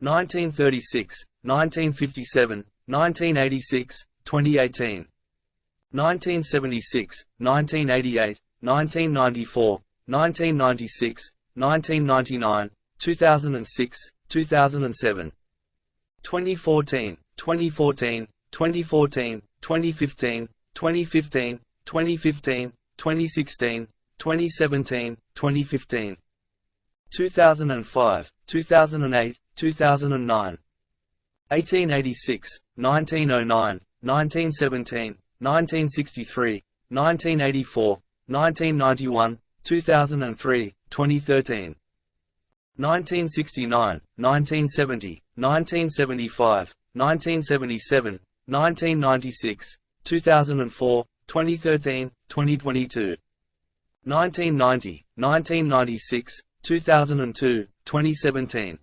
1936, 1957, 1986, 2018. 1976, 1988, 1994, 1996, 1999, 2006, 2007. 2014, 2014, 2014, 2015, 2015, 2015, 2016, 2017, 2015. 2005, 2008, 2009. 1886, 1909, 1917, 1963, 1984, 1991, 2003, 2013. 1969, 1970, 1975, 1977, 1996, 2004, 2013, 2022. 1990, 1996, 2002, 2017.